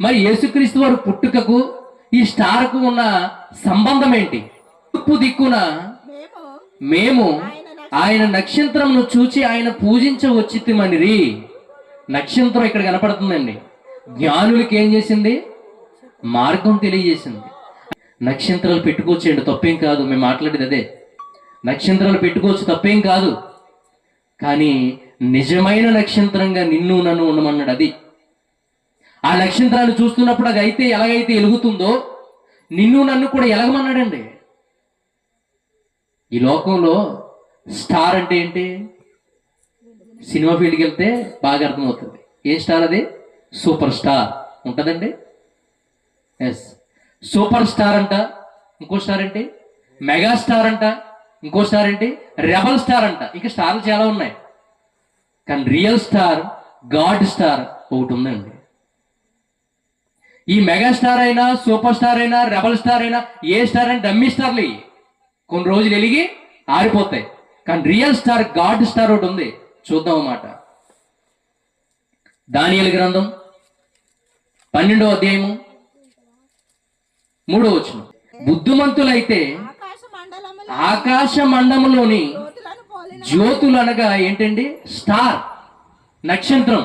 మరి యేసుక్రీస్తు వారు పుట్టుకకు ఈ స్టార్కు ఉన్న సంబంధం ఏంటి? తూర్పు దిక్కున మేము ఆయన నక్షత్రంను చూచి ఆయన పూజించవచ్చితిమనిరి. నక్షత్రం ఇక్కడ కనపడుతుందండి. జ్ఞానులకి ఏం చేసింది? మార్గం తెలియజేసింది. నక్షత్రాలు పెట్టుకోవచ్చండి, తప్పేం కాదు. మేము మాట్లాడేది అదే. నక్షత్రాలు పెట్టుకోవచ్చు, తప్పేం కాదు. కానీ నిజమైన నక్షత్రంగా నిన్ను నన్ను ఉండమన్నాడు. అది ఆ నక్షత్రాన్ని చూస్తున్నప్పుడు అది అయితే ఎలాగైతే వెలుగుతుందో నిన్ను నన్ను కూడా ఎలగమన్నాడండి. ఈ లోకంలో స్టార్ అంటే ఏంటి? సినిమా ఫీల్డ్కి వెళ్తే బాగా అర్థమవుతుంది. ఏ స్టార్ అది? సూపర్ స్టార్ ఉంటుందండి. ఎస్, సూపర్ స్టార్ అంట. ఇంకో స్టార్ ఏంటి? మెగా స్టార్ అంట. ఇంకో స్టార్ ఏంటి? రెబల్ స్టార్ అంట. ఇంకా స్టార్లు చాలా ఉన్నాయి. కానీ రియల్ స్టార్, గాడ్ స్టార్ ఒకటి ఉందండి. ఈ మెగా స్టార్ అయినా, సూపర్ స్టార్ అయినా, రెబల్ స్టార్ అయినా, ఏ స్టార్ అయినా డమ్మీ స్టార్లు కొన్ని రోజులు వెలిగి ఆరిపోతాయి. కానీ రియల్ స్టార్, గాడ్ స్టార్ ఒకటి ఉంది. చూద్దాం అన్నమాట. దానియేలు గ్రంథం 12వ అధ్యాయము 3వ వచనం. బుద్ధిమంతులైతే ఆకాశ మండలంలోని జ్యోతులు అనగా ఏంటండి? స్టార్, నక్షత్రం.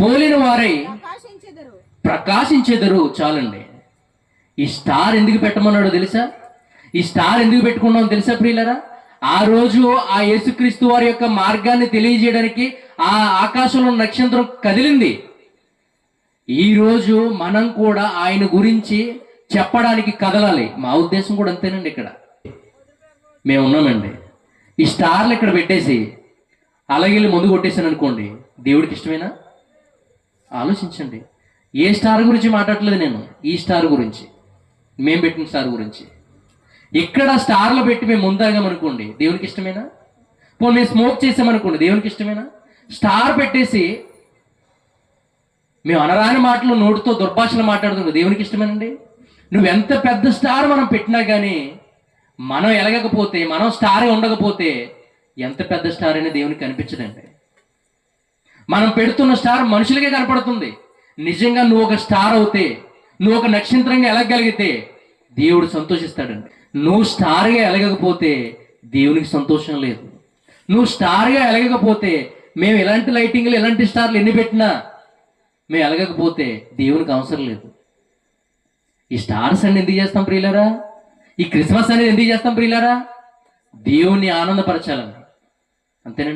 పోలిన వారై ప్రకాశించెదరు. చాలండి. ఈ స్టార్ ఎందుకు పెట్టమన్నాడో తెలుసా? ఈ స్టార్ ఎందుకు పెట్టుకున్నాం తెలుసా ప్రియులరా? ఆ రోజు ఆ యేసుక్రీస్తు వారి యొక్క మార్గాన్ని తెలియజేయడానికి ఆ ఆకాశంలో నక్షత్రం కదిలింది. ఈ రోజు మనం కూడా ఆయన గురించి చెప్పడానికి కదలాలి. మా ఉద్దేశం కూడా అంతేనండి. ఇక్కడ మేము ఉన్నామండి. ఈ స్టార్లు ఇక్కడ పెట్టేసి అలాగే ముందు కొట్టేసాను అనుకోండి, దేవుడికి ఇష్టమేనా? ఆలోచించండి. ఏ స్టార్ గురించి మాట్లాడలేదు నేను, ఈ స్టార్ గురించి, మేము పెట్టిన స్టార్ గురించి. ఇక్కడ స్టార్లు పెట్టి మేము ముందాగామనుకోండి, దేవునికి ఇష్టమేనా? పోనీ మేము స్మోక్ చేసామనుకోండి, దేవునికి ఇష్టమేనా? స్టార్ పెట్టేసి మేము అనరాని మాటలు నోటితో దుర్భాషలు మాట్లాడుతున్నాం, దేవునికి ఇష్టమేనండి? నువ్వెంత పెద్ద స్టార్ మనం పెట్టినా కానీ మనం ఎలగకపోతే, మనం స్టార్ ఉండకపోతే ఎంత పెద్ద స్టార్ అయినా దేవునికి కనిపించదండి. మనం పెడుతున్న స్టార్ మనుషులకే కనపడుతుంది. నిజంగా నువ్వు ఒక స్టార్ అవుతే, నువ్వు ఒక నక్షత్రంగా ఎలగలిగితే దేవుడు సంతోషిస్తాడండి. నువ్వు స్టార్గా ఎలగకపోతే దేవునికి సంతోషం లేదు. నువ్వు స్టార్గా ఎలగకపోతే, మేము ఎలాంటి లైటింగ్లు, ఎలాంటి స్టార్లు ఎన్ని పెట్టినా మేము ఎలగకపోతే దేవునికి అవసరం లేదు. ఈ స్టార్స్ అన్ని ఎందుకు చేస్తాం ప్రియులారా? ఈ క్రిస్మస్ అనేది ఎందుకు చేస్తాం ప్రియులారా? దేవుణ్ణి ఆనందపరచాలని, అంతేనండి.